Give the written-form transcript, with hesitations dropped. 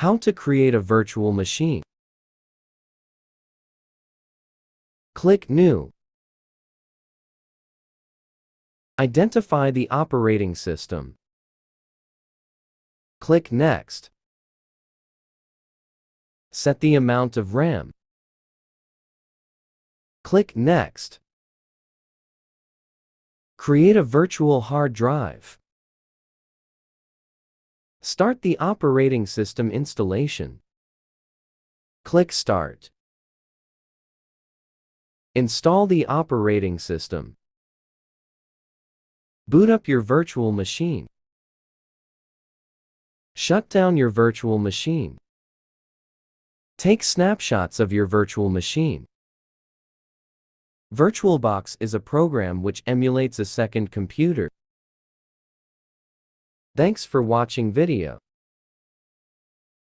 How to create a virtual machine. Click New. Identify the operating system. Click Next. Set the amount of RAM. Click Next. Create a virtual hard drive. Start the operating system installation. Click Start. Install the operating system. Boot up your virtual machine. Shut down your virtual machine. Take snapshots of your virtual machine. VirtualBox is a program which emulates a second computer. Thanks for watching video.